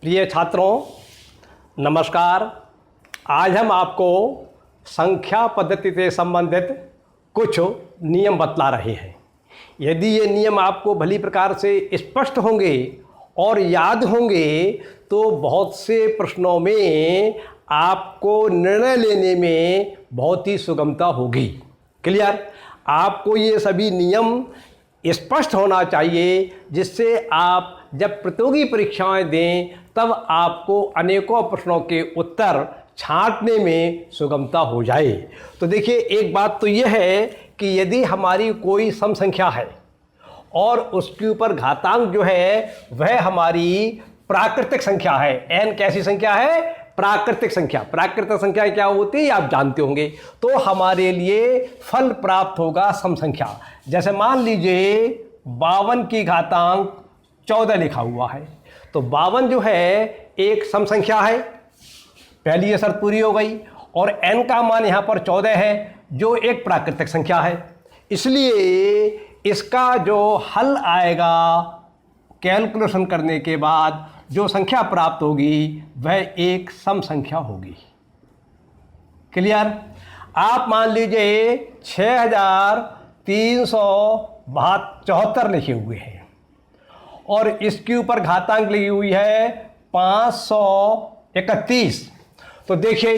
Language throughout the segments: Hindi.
प्रिय छात्रों, नमस्कार। आज हम आपको संख्या पद्धति से संबंधित कुछ नियम बतला रहे हैं। यदि ये नियम आपको भली प्रकार से स्पष्ट होंगे और याद होंगे तो बहुत से प्रश्नों में आपको निर्णय लेने में बहुत ही सुगमता होगी। क्लियर? आपको ये सभी नियम स्पष्ट होना चाहिए, जिससे आप जब प्रतियोगी परीक्षाएं दें तब आपको अनेकों प्रश्नों के उत्तर छांटने में सुगमता हो जाए। तो देखिए, एक बात तो यह है कि यदि हमारी कोई सम संख्या है और उसके ऊपर घातांक जो है वह हमारी प्राकृतिक संख्या है। n कैसी संख्या है? प्राकृतिक संख्या। प्राकृतिक संख्या क्या होती है आप जानते होंगे। तो हमारे लिए फल प्राप्त होगा सम संख्या। जैसे मान लीजिए 52 की घातांक 14 लिखा हुआ है, तो 52 जो है एक सम संख्या है। पहली ये शर्त पूरी हो गई। और n का मान यहाँ पर 14 है जो एक प्राकृतिक संख्या है। इसलिए इसका जो हल आएगा कैलकुलेशन करने के बाद जो संख्या प्राप्त होगी वह एक सम संख्या होगी। क्लियर? आप मान लीजिए 6374 लिखे हुए हैं और इसके ऊपर घातांक लगी हुई है 531। तो देखिए,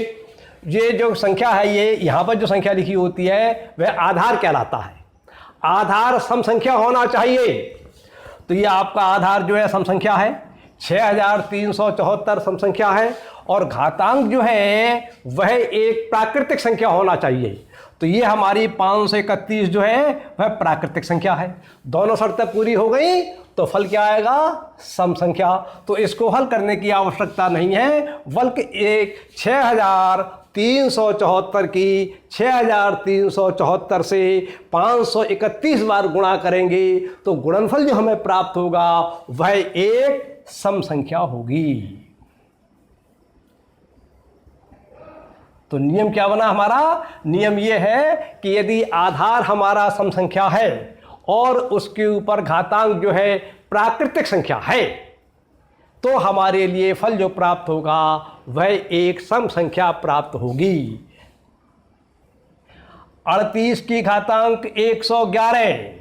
ये जो संख्या है, ये यहाँ पर जो संख्या लिखी होती है वह आधार कहलाता है। आधार सम संख्या होना चाहिए। तो ये आपका आधार जो है सम संख्या है, 6374 सम संख्या है और घातांक जो है वह एक प्राकृतिक संख्या होना चाहिए। तो ये हमारी 531 जो है वह प्राकृतिक संख्या है। दोनों शर्तें पूरी हो गई तो फल क्या आएगा? सम संख्या। तो इसको हल करने की आवश्यकता नहीं है, बल्कि एक 6374 की 6374 से 531 बार गुणा करेंगे तो गुणनफल जो हमें प्राप्त होगा वह एक सम संख्या होगी। तो नियम क्या बना हमारा? नियम यह है कि यदि आधार हमारा सम संख्या है और उसके ऊपर घातांक जो है प्राकृतिक संख्या है, तो हमारे लिए फल जो प्राप्त होगा वह एक सम संख्या प्राप्त होगी। 38 की घातांक 111,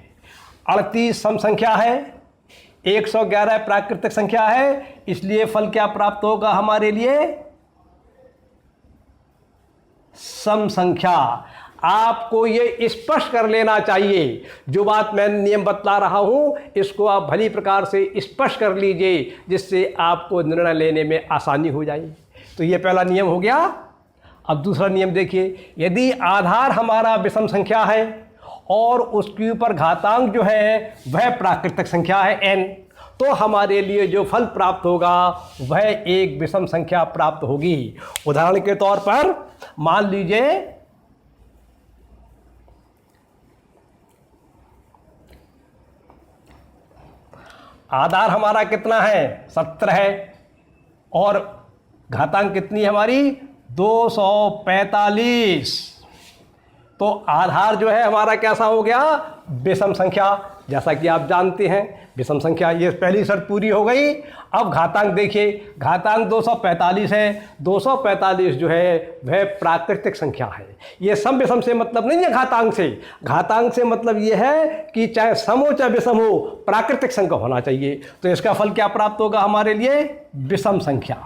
38 सम संख्या है, 111 प्राकृतिक संख्या है, इसलिए फल क्या प्राप्त होगा हमारे लिए? सम संख्या। आपको ये स्पष्ट कर लेना चाहिए। जो बात मैं नियम बतला रहा हूं इसको आप भली प्रकार से स्पष्ट कर लीजिए, जिससे आपको निर्णय लेने में आसानी हो जाए। तो ये पहला नियम हो गया। अब दूसरा नियम देखिए, यदि आधार हमारा विषम संख्या है और उसके ऊपर घातांक जो है वह प्राकृतिक संख्या है n, तो हमारे लिए जो फल प्राप्त होगा वह एक विषम संख्या प्राप्त होगी। उदाहरण के तौर पर मान लीजिए आधार हमारा कितना है? 17 है और घातांक कितनी है हमारी? 245। तो आधार जो है हमारा कैसा हो गया? विषम संख्या। जैसा कि आप जानते हैं विषम संख्या, ये पहली शर्त पूरी हो गई। अब घातांक देखिए, घातांक 245 है। 245 जो है वह प्राकृतिक संख्या है। ये सम विषम से मतलब नहीं है घातांक से। घातांक से मतलब ये है कि चाहे सम हो चाहे विषम हो, प्राकृतिक संख्या होना चाहिए। तो इसका फल क्या प्राप्त होगा हमारे लिए? विषम संख्या।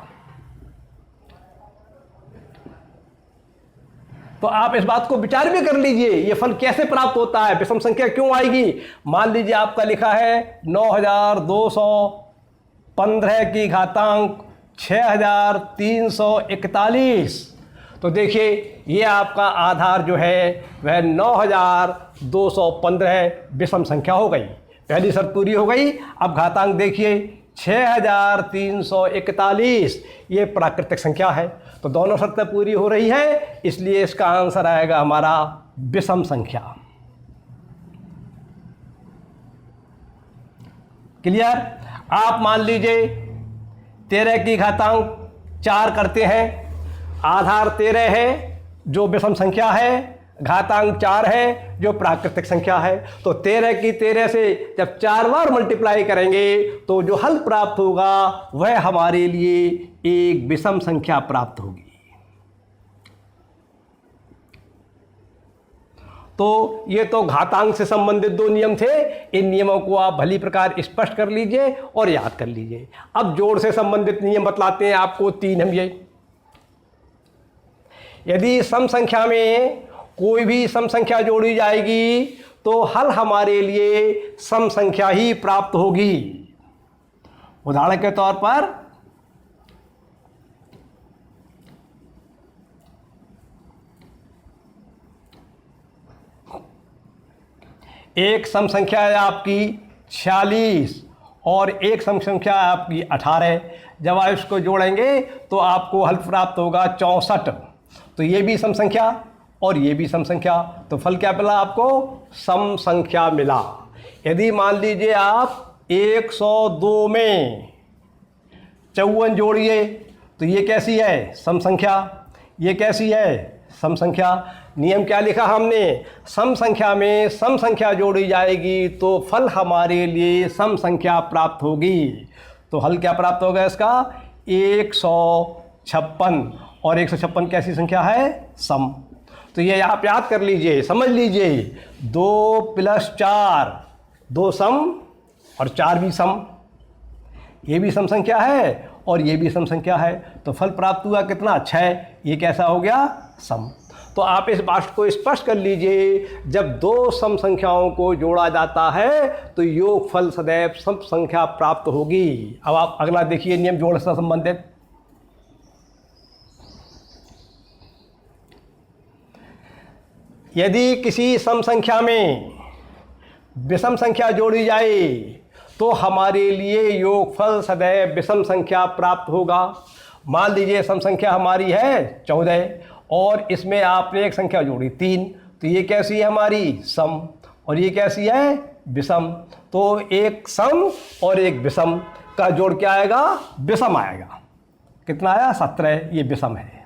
तो आप इस बात को विचार भी कर लीजिए, ये फल कैसे प्राप्त होता है, विषम संख्या क्यों आएगी। मान लीजिए आपका लिखा है 9215 की घातांक 6341। तो देखिए, ये आपका आधार जो है वह 9215 विषम संख्या हो गई। पहली शर्त पूरी हो गई। अब घातांक देखिए 6341, ये प्राकृतिक संख्या है। तो दोनों शर्तें पूरी हो रही है, इसलिए इसका आंसर आएगा हमारा विषम संख्या। क्लियर? आप मान लीजिए 13 की घातांक 4 करते हैं। आधार 13 है जो विषम संख्या है, घातांक 4 है जो प्राकृतिक संख्या है। तो 13 की 13 से जब 4 बार मल्टीप्लाई करेंगे तो जो हल प्राप्त होगा वह हमारे लिए एक विषम संख्या प्राप्त होगी। तो ये तो घातांक से संबंधित 2 नियम थे। इन नियमों को आप भली प्रकार स्पष्ट कर लीजिए और याद कर लीजिए। अब जोड़ से संबंधित नियम बतलाते हैं आपको 3 हम ये। यदि सम संख्या में कोई भी सम संख्या जोड़ी जाएगी तो हल हमारे लिए सम संख्या ही प्राप्त होगी। उदाहरण के तौर पर एक सम संख्या है आपकी 46 और एक सम संख्या है आपकी 18। जब आप इसको जोड़ेंगे तो आपको हल प्राप्त होगा 64। तो ये भी सम संख्या और ये भी सम संख्या, तो फल क्या मिला आपको? सम संख्या मिला। यदि मान लीजिए आप 102 में 54 जोड़िए तो ये कैसी है? सम संख्या। ये कैसी है? सम संख्या। नियम क्या लिखा हमने? सम संख्या में सम संख्या जोड़ी जाएगी तो फल हमारे लिए सम संख्या प्राप्त होगी। तो हल क्या प्राप्त होगा इसका? 156। और 156 कैसी संख्या है? सम। तो ये आप याद कर लीजिए, समझ लीजिए। 2 + 4 2 सम और 4 भी सम। ये भी सम संख्या है और ये भी सम संख्या है। तो फल प्राप्त हुआ कितना? 6। ये कैसा हो गया? सम। तो आप इस बात को स्पष्ट कर लीजिए, जब 2 सम संख्याओं को जोड़ा जाता है तो योगफल सदैव सम संख्या प्राप्त होगी। अब आप अगला देखिए नियम जोड़ से संबंधित। यदि किसी सम संख्या में विषम संख्या जोड़ी जाए तो हमारे लिए योगफल सदैव विषम संख्या प्राप्त होगा। मान लीजिए सम संख्या हमारी है 14 और इसमें आपने एक संख्या जोड़ी 3, तो ये कैसी है हमारी? सम। और ये कैसी है? विषम। तो एक सम और एक विषम का जोड़ क्या आएगा? विषम आएगा। कितना आया? 17। ये विषम है।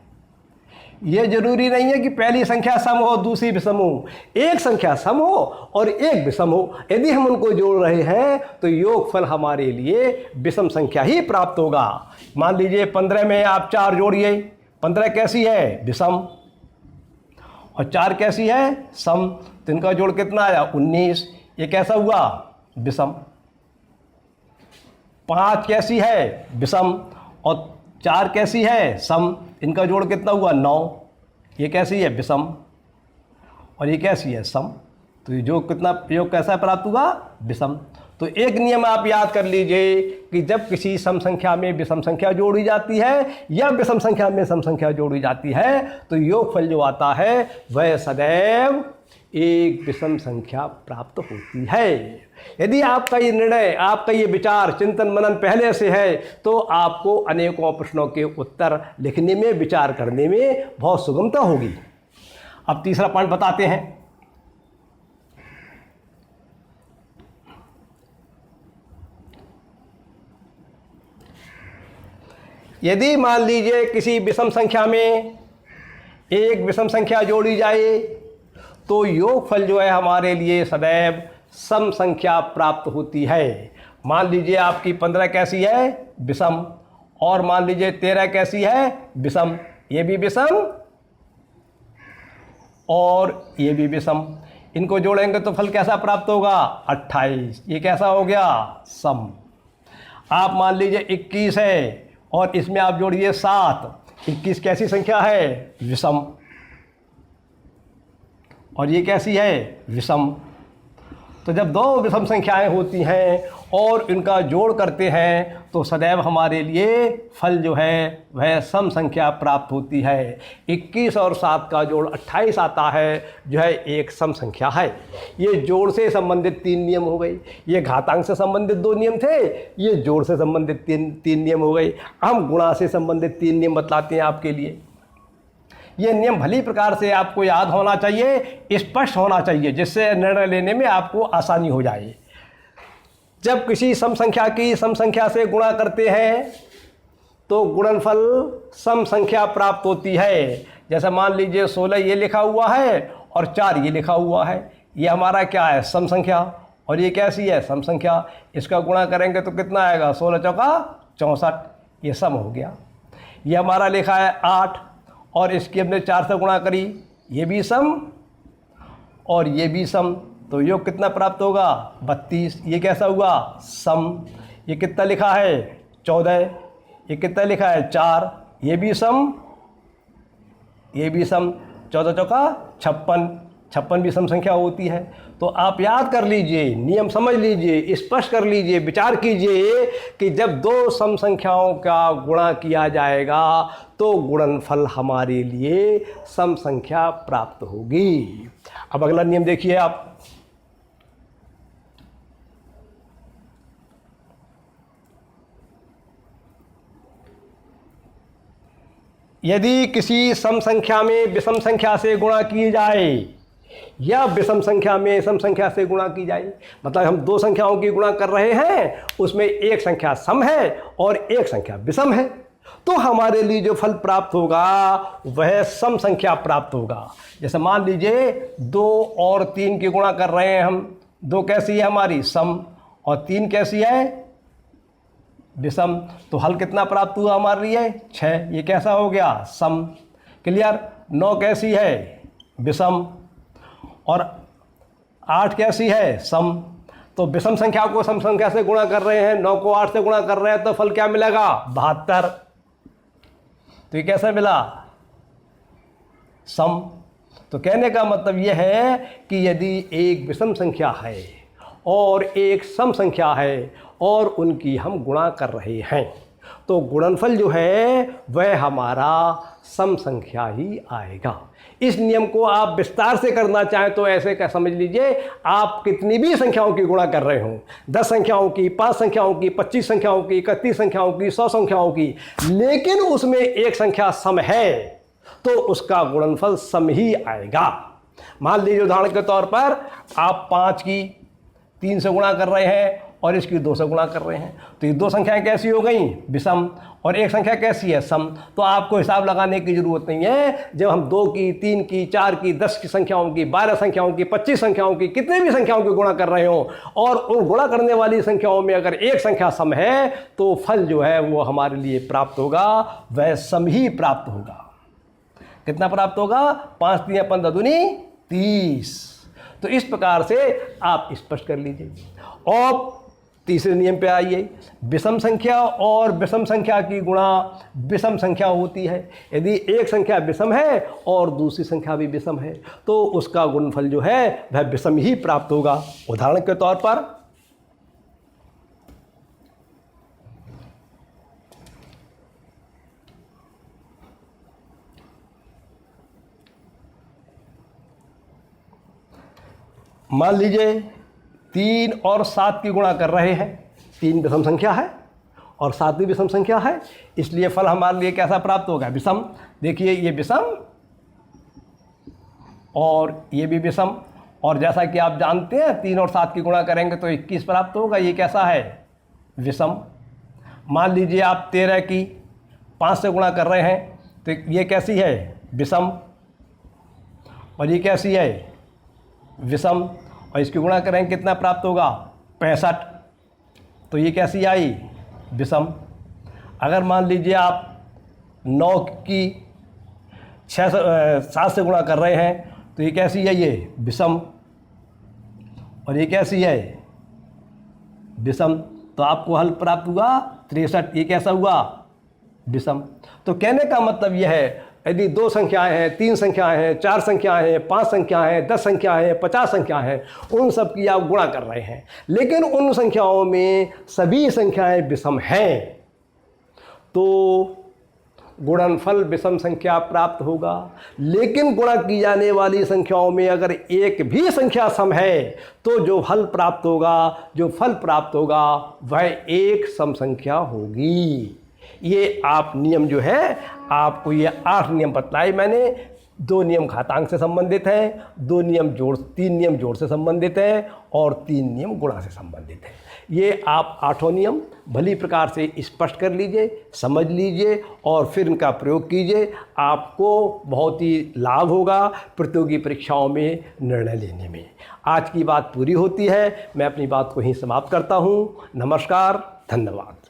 ये जरूरी नहीं है कि पहली संख्या सम हो दूसरी विषम हो। एक संख्या सम हो और एक विषम हो, यदि हम उनको जोड़ रहे हैं तो योगफल हमारे लिए विषम संख्या ही प्राप्त होगा। मान लीजिए 15 में आप 4 जोड़िए। 15 कैसी है? विषम। और 4 कैसी है? सम। तो इनका जोड़ कितना आया? 19। ये कैसा हुआ? विषम। 5 कैसी है? विषम। और 4 कैसी है? सम। इनका जोड़ कितना हुआ? 9। ये कैसी है? विषम। और ये कैसी है? सम। तो ये जो कितना योग कैसा प्राप्त हुआ? विषम। तो एक नियम आप याद कर लीजिए कि जब किसी सम संख्या में विषम संख्या जोड़ी जाती है या विषम संख्या में सम संख्या जोड़ी जाती है तो योगफल जो आता है वह सदैव एक विषम संख्या प्राप्त होती है। यदि आपका ये निर्णय, आपका ये विचार, चिंतन मनन पहले से है तो आपको अनेकों प्रश्नों के उत्तर लिखने में, विचार करने में बहुत सुगमता होगी। अब तीसरा पॉइंट बताते हैं। यदि मान लीजिए किसी विषम संख्या में एक विषम संख्या जोड़ी जाए तो योगफल जो है हमारे लिए सदैव सम संख्या प्राप्त होती है। मान लीजिए आपकी 15 कैसी है? विषम। और मान लीजिए 13 कैसी है? विषम। ये भी विषम और ये भी विषम। इनको जोड़ेंगे तो फल कैसा प्राप्त होगा? 28। ये कैसा हो गया? सम। आप मान लीजिए 21 है और इसमें आप जोड़िए 7। 21 कैसी संख्या है? विषम। और ये कैसी है? विषम। तो जब 2 विषम संख्याएं होती हैं और इनका जोड़ करते हैं तो सदैव हमारे लिए फल जो है वह सम संख्या प्राप्त होती है। 21 और 7 का जोड़ 28 आता है जो है एक सम संख्या है। ये जोड़ से संबंधित 3 नियम हो गए। ये घातांक से संबंधित 2 नियम थे, ये जोड़ से संबंधित 3 नियम हो गए। हम गुणा से संबंधित 3 नियम बतलाते हैं आपके लिए। ये नियम भली प्रकार से आपको याद होना चाहिए, स्पष्ट होना चाहिए, जिससे निर्णय लेने में आपको आसानी हो जाए। जब किसी सम संख्या की सम संख्या से गुणा करते हैं तो गुणनफल सम संख्या प्राप्त होती है। जैसे मान लीजिए 16 ये लिखा हुआ है और 4 ये लिखा हुआ है। ये हमारा क्या है? सम संख्या। और ये कैसी है? सम संख्या। इसका गुणा करेंगे तो कितना आएगा? 16 चौका 64, ये सम हो गया। ये हमारा लिखा है 8 और इसकी हमने 4 से गुणा करी, ये भी सम और ये भी सम, तो योग कितना प्राप्त होगा? 32। ये कैसा हुआ? सम। ये कितना लिखा है? 14। ये कितना लिखा है? 4। ये भी सम, ये भी सम। 14 चौका 56, 56 भी सम संख्या होती है। तो आप याद कर लीजिए, नियम समझ लीजिए, स्पष्ट कर लीजिए, विचार कीजिए कि जब 2 सम संख्याओं का गुणा किया जाएगा तो गुणनफल हमारे लिए सम संख्या प्राप्त होगी। अब अगला नियम देखिए आप। यदि किसी सम संख्या में विषम संख्या से गुणा की जाए या विषम संख्या में सम संख्या से गुणा की जाए, मतलब हम 2 संख्याओं की गुणा कर रहे हैं, उसमें एक संख्या सम है और एक संख्या विषम है, तो हमारे लिए जो फल प्राप्त होगा वह सम संख्या प्राप्त होगा। जैसे मान लीजिए 2 और 3 की गुणा कर रहे हैं हम। 2 कैसी है हमारी? सम, और 3 कैसी है? विषम। तो हल कितना प्राप्त हुआ हमारे लिए? 6। ये कैसा हो गया? सम। क्लियर? 9 कैसी है? विषम। और 8 कैसी है? सम। तो विषम संख्या को सम संख्या से गुणा कर रहे हैं, 9 को 8 से गुणा कर रहे हैं, तो फल क्या मिलेगा? 72। तो ये कैसा मिला? सम। तो कहने का मतलब यह है कि यदि एक विषम संख्या है और एक सम संख्या है और उनकी हम गुणा कर रहे हैं, तो गुणनफल जो है वह हमारा सम संख्या ही आएगा। इस नियम को आप विस्तार से करना चाहें तो ऐसे क्या समझ लीजिए, आप कितनी भी संख्याओं की गुणा कर रहे हो, 10 संख्याओं की, 5 संख्याओं की, 25 संख्याओं की, 31 संख्याओं की, 100 संख्याओं की, लेकिन उसमें एक संख्या सम है तो उसका गुणनफल सम ही आएगा। मान लीजिए उदाहरण के तौर पर आप 5 की 3 से गुणा कर रहे हैं और इसकी 2 से गुणा कर रहे हैं, तो ये 2 संख्याएं कैसी हो गई? विषम। और एक संख्या कैसी है? सम। तो आपको हिसाब लगाने की ज़रूरत नहीं है। जब हम 2 की, 3 की, 4 की, 10 की संख्याओं की, 12 संख्याओं की, 25 संख्याओं की, कितने भी संख्याओं की गुणा कर रहे हो और उन गुणा करने वाली संख्याओं में अगर एक संख्या सम है तो फल जो है वो हमारे लिए प्राप्त होगा, वह सम ही प्राप्त होगा। कितना प्राप्त होगा? 5 3 15 दूनी 30। तो इस प्रकार से आप स्पष्ट कर लीजिए। और तीसरे नियम पे आइए। विषम संख्या और विषम संख्या की गुणा विषम संख्या होती है। यदि एक संख्या विषम है और दूसरी संख्या भी विषम है तो उसका गुणनफल जो है वह विषम ही प्राप्त होगा। उदाहरण के तौर पर मान लीजिए 3 और 7 की गुणा कर रहे हैं। 3 विषम संख्या है और 7 भी विषम संख्या है, इसलिए फल हमारे लिए कैसा प्राप्त होगा? विषम। देखिए ये विषम और ये भी विषम, और जैसा कि आप जानते हैं 3 और 7 की गुणा करेंगे तो 21 प्राप्त होगा। ये कैसा है? विषम। मान लीजिए आप 13 की 5 से गुणा कर रहे हैं तो ये कैसी है? विषम। और ये कैसी है? विषम। और इसकी गुणा करेंगे कितना प्राप्त होगा? 65। तो ये कैसी आई? विषम। अगर मान लीजिए आप 9 की 7 से गुणा कर रहे हैं तो ये कैसी है? ये विषम। और ये कैसी है? विषम। तो आपको हल प्राप्त हुआ 63। ये कैसा हुआ? विषम। तो कहने का मतलब यह है, यदि 2 संख्याएं हैं, 3 संख्याएं हैं, 4 संख्याएं हैं, 5 संख्याएं हैं, 10 संख्याएं हैं, 50 संख्याएं हैं, उन सब की आप गुणा कर रहे हैं, लेकिन उन संख्याओं में सभी संख्याएं विषम हैं, तो गुणनफल विषम संख्या प्राप्त होगा। लेकिन गुणा की जाने वाली संख्याओं में अगर एक भी संख्या सम है तो जो फल प्राप्त होगा वह एक सम संख्या होगी। ये आप नियम जो है, आपको ये 8 नियम बतलाए मैंने। 2 नियम घातांक से संबंधित हैं, 3 नियम जोड़ से संबंधित है और 3 नियम गुणा से संबंधित है। ये आप 8 नियम भली प्रकार से स्पष्ट कर लीजिए, समझ लीजिए और फिर इनका प्रयोग कीजिए। आपको बहुत ही लाभ होगा प्रतियोगी परीक्षाओं में निर्णय लेने में। आज की बात पूरी होती है, मैं अपनी बात को ही समाप्त करता हूँ। नमस्कार, धन्यवाद।